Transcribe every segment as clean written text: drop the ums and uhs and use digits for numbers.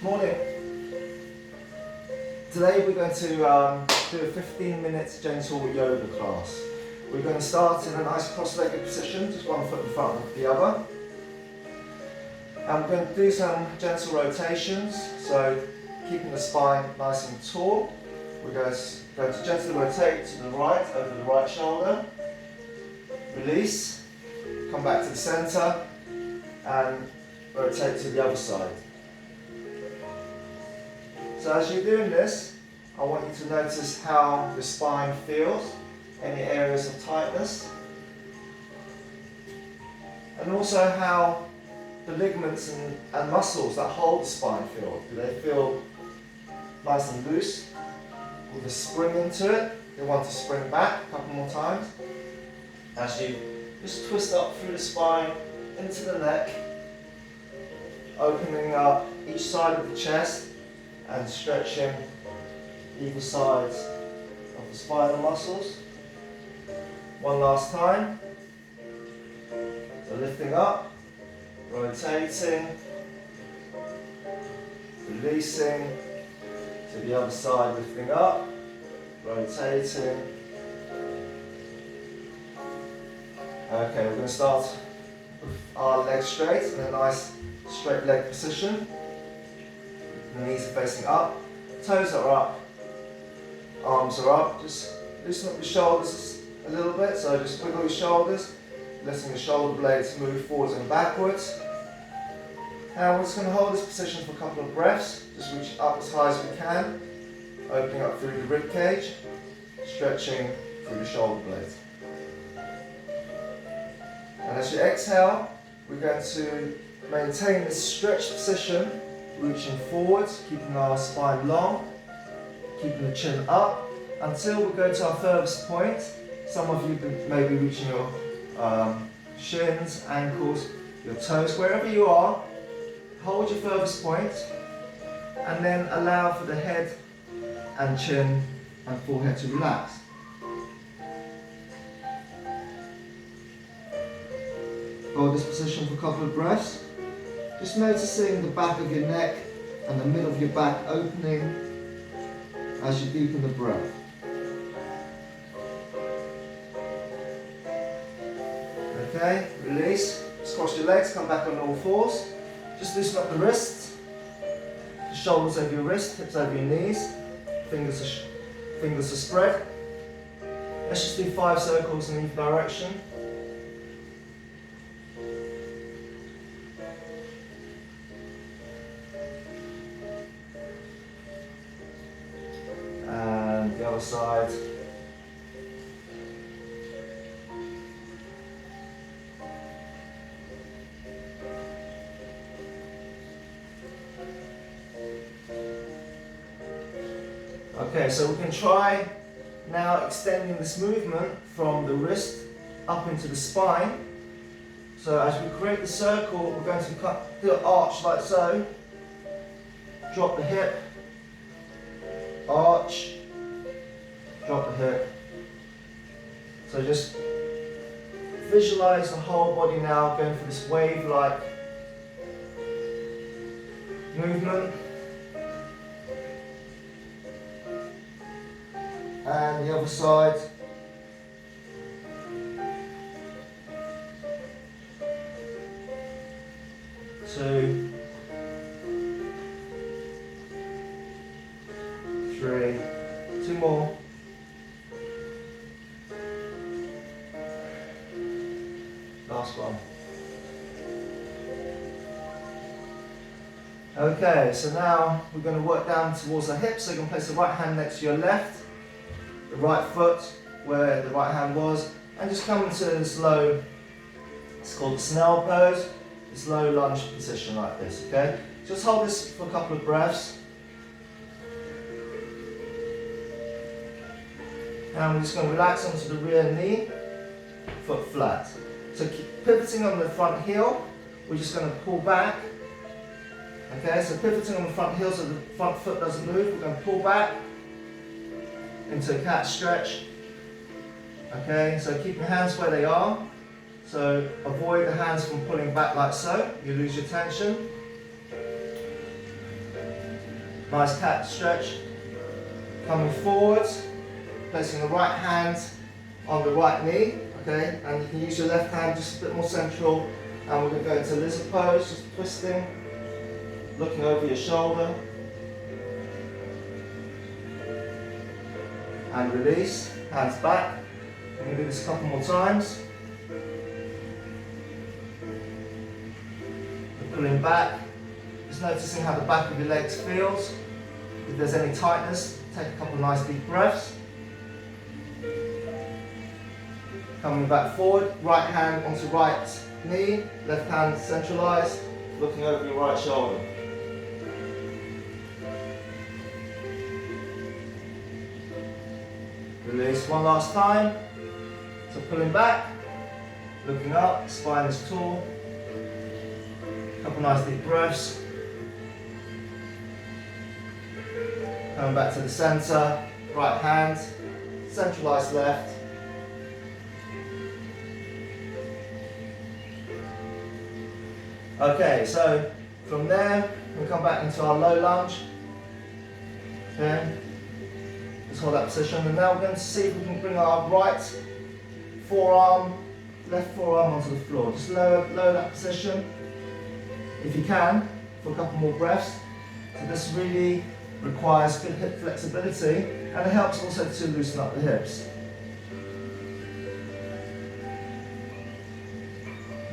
Morning. Today we're going to do a 15-minute gentle yoga class. We're going to start in a nice cross-legged position, just one foot in front of the other. And we're going to do some gentle rotations, so keeping the spine nice and tall. We're going to gently rotate to the right, over the right shoulder. Release, come back to the centre, and rotate to the other side. So as you're doing this, I want you to notice how the spine feels, any areas of tightness, and also how the ligaments and muscles that hold the spine feel. Do they feel nice and loose with a spring into it? You want to spring back a couple more times as you just twist up through the spine into the neck, opening up each side of the chest and stretching either sides of the spinal muscles. One last time. So lifting up, rotating, releasing to the other side, lifting up, rotating. Okay, we're going to start with our legs straight in a nice straight leg position. The knees are facing up, toes are up, arms are up. Just loosen up your shoulders a little bit, so just wiggle your shoulders, letting the shoulder blades move forwards and backwards. And we're just going to hold this position for a couple of breaths, just reach up as high as we can, opening up through the rib cage, stretching through the shoulder blades. And as you exhale, we're going to maintain this stretched position, reaching forwards, keeping our spine long, keeping the chin up, until we go to our furthest point. Some of you may be reaching your shins, ankles, your toes, wherever you are. Hold your furthest point, and then allow for the head and chin and forehead to relax. Hold this position for a couple of breaths. Just noticing the back of your neck and the middle of your back opening as you deepen the breath. Okay, release. Just cross your legs, come back on all fours. Just loosen up the wrists. The shoulders over your wrist, hips over your knees. Fingers are spread. Let's just do 5 circles in each direction. And the other side. Okay, so we can try now extending this movement from the wrist up into the spine. So as we create the circle, we're going to do an arch like so. Drop the hip, arch, drop the hip. So just visualize the whole body now going through this wave-like movement. And the other side. Two, 3, 2 more. Last one. Okay, so now we're going to work down towards the hips. So you can place the right hand next to your left, the right foot where the right hand was, and just come into this low, it's called the Snell pose, this low lunge position like this, okay? Just hold this for a couple of breaths. And we're just going to relax onto the rear knee, foot flat. So keep pivoting on the front heel, we're just going to pull back. Okay, so pivoting on the front heel so the front foot doesn't move, we're going to pull back into a cat stretch. Okay, so keep your hands where they are. So avoid the hands from pulling back like so, you lose your tension. Nice cat stretch. Coming forwards, placing the right hand on the right knee, okay? And you can use your left hand just a bit more central. And we're going to go into lizard pose, just twisting, looking over your shoulder. And release, hands back. We're going to do this a couple more times. We're pulling back, just noticing how the back of your legs feels. If there's any tightness, take a couple of nice deep breaths. Coming back forward, right hand onto right knee, left hand centralized, looking over your right shoulder. Release one last time. So pulling back, looking up, spine is tall. Couple nice deep breaths. Coming back to the center, right hand, centralized left. Okay, so from there, we'll come back into our low lunge. Okay, just hold that position, and now we're going to see if we can bring our right forearm, left forearm onto the floor. Just lower that position, if you can, for a couple more breaths. So this really requires good hip flexibility, and it helps also to loosen up the hips.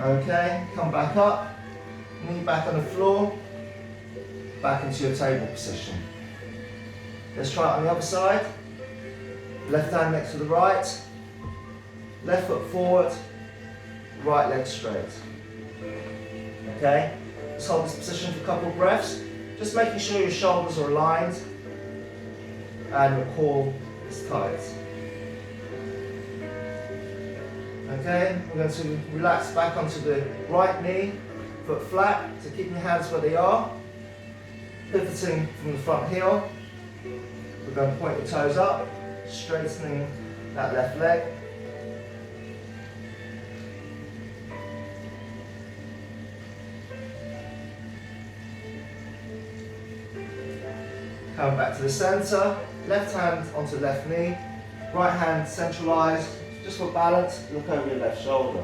Okay, come back up. Knee back on the floor, back into your table position. Let's try it on the other side. Left hand next to the right, left foot forward, right leg straight. Okay, let's hold this position for a couple of breaths, just making sure your shoulders are aligned and your core is tight. Okay, we're going to relax back onto the right knee, foot flat, so keeping your hands where they are, pivoting from the front heel. We're going to point your toes up, straightening that left leg. Coming back to the center, left hand onto left knee, right hand centralized, just for balance, look over your left shoulder.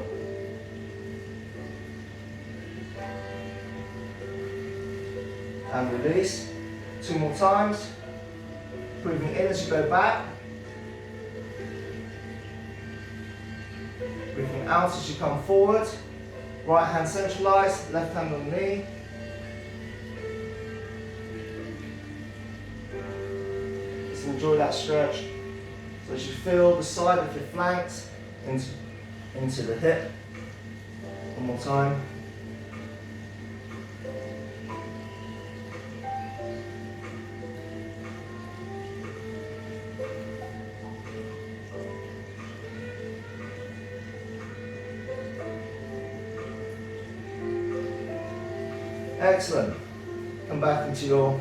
And release. 2 more times. Breathing in as you go back. Breathing out as you come forward. Right hand centralized, left hand on the knee. Just enjoy that stretch. So as you feel the side of your flanks into the hip. One more time. Excellent. Come back into your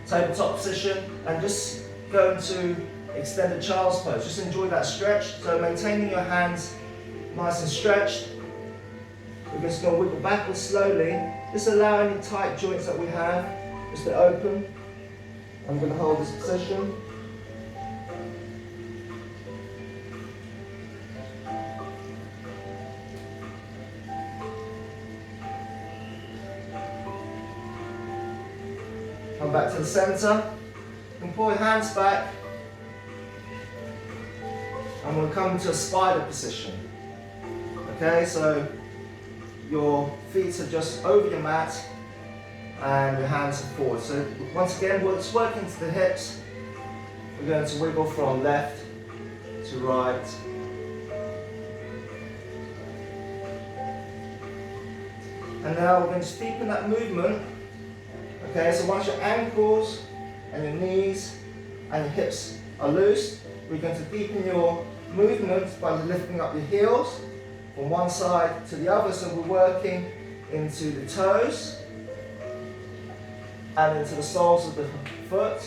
tabletop position and just go into extended child's pose. Just enjoy that stretch. So maintaining your hands nice and stretched. We're just going to wiggle backwards slowly. Just allow any tight joints that we have just to open. I'm going to hold this position. Come back to the center and pull your hands back, and we'll come into a spider position. Okay, so your feet are just over your mat and your hands are forward. So once again, we're just working to the hips. We're going to wiggle from left to right. And now we're going to deepen that movement. Okay, so once your ankles and your knees and your hips are loose, we're going to deepen your movement by lifting up your heels from one side to the other. So we're working into the toes and into the soles of the foot.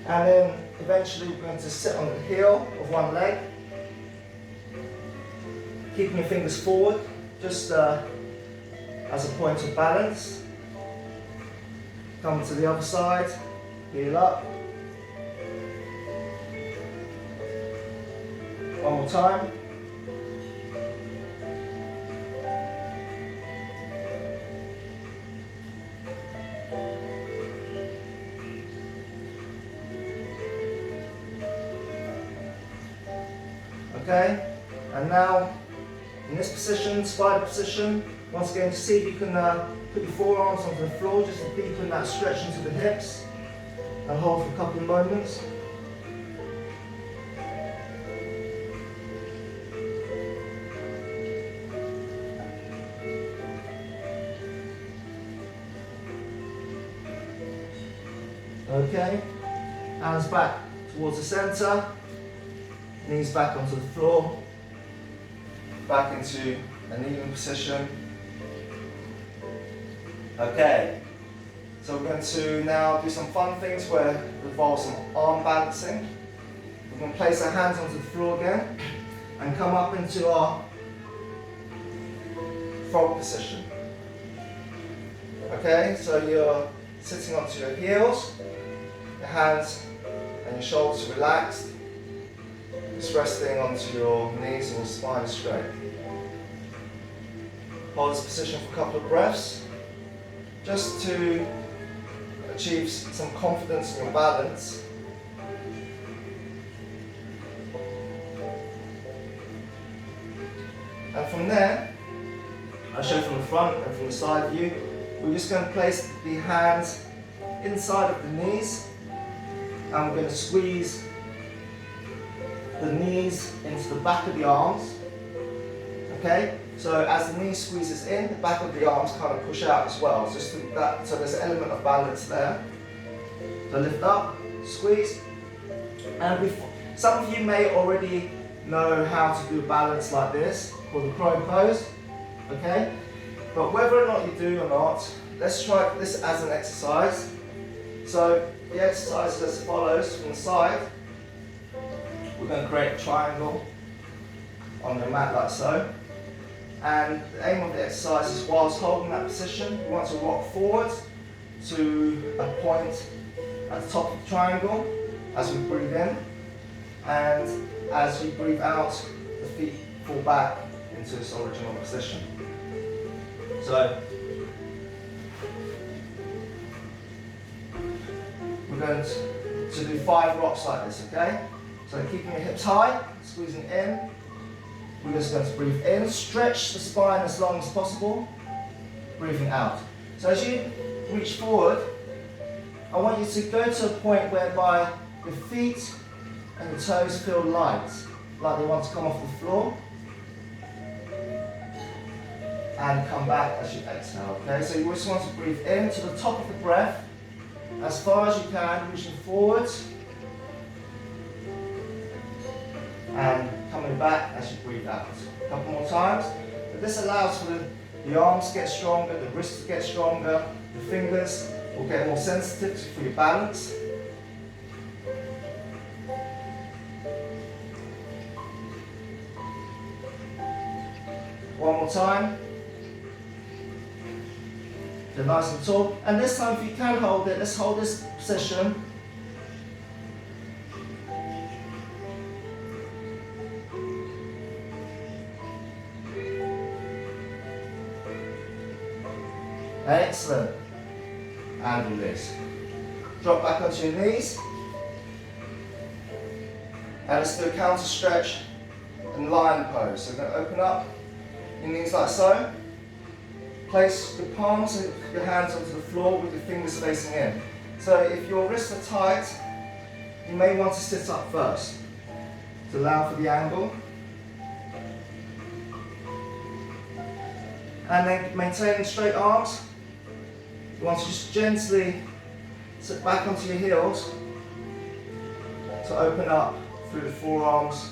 And then eventually we're going to sit on the heel of one leg. keeping your fingers forward, just as a point of balance. Come to the other side, heel up. One more time. Okay, and now in this position, spider position, once again to see if you can put your forearms onto the floor just to deepen that stretch into the hips and hold for a couple of moments. Okay, hands back towards the center. Knees back onto the floor, back into an even position. Okay, so we're going to now do some fun things where it involves some arm balancing. We're going to place our hands onto the floor again and come up into our frog position. Okay, so you're sitting onto your heels, your hands and your shoulders relaxed. Just resting onto your knees and your spine straight. Hold this position for a couple of breaths, just to achieve some confidence in your balance. And from there, I'll show you from the front and from the side view. We're just going to place the hands inside of the knees, and we're going to squeeze the knees into the back of the arms. Okay, so as the knee squeezes in, the back of the arms kind of push out as well. Just that, so there's an element of balance there. So lift up, squeeze, and some of you may already know how to do a balance like this, called the crow pose. Okay, but whether or not you do or not, let's try this as an exercise. So the exercise is as follows from the side. We're going to create a triangle on the mat like so. And the aim of the exercise is, whilst holding that position, you want to rock forward to a point at the top of the triangle as we breathe in. And as you breathe out, the feet fall back into its original position. So we're going to do 5 rocks like this, okay? So keeping your hips high, squeezing in. We're just going to breathe in, stretch the spine as long as possible, breathing out. So as you reach forward, I want you to go to a point whereby your feet and your toes feel light, like they want to come off the floor. And come back as you exhale, okay? So you just want to breathe in to the top of the breath, as far as you can, reaching forwards. And coming back as you breathe out. A couple more times. But this allows for the arms to get stronger, the wrists to get stronger, the fingers will get more sensitive for your balance. One more time. Get nice and tall. And this time, if you can hold it, let's hold this position. Excellent. And release. Drop back onto your knees. And let's do a counter stretch and lion pose. So we're going to open up your knees like so. Place your palms and your hands onto the floor with your fingers facing in. So if your wrists are tight, you may want to sit up first to allow for the angle. And then maintaining straight arms. You want to just gently sit back onto your heels to open up through the forearms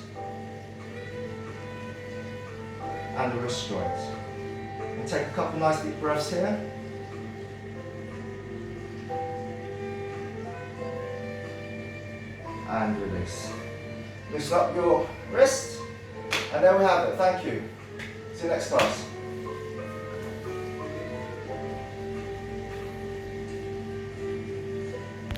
and the wrist joints. And take a couple nice deep breaths here. And release. Loosen up your wrist. And there we have it. Thank you. See you next class.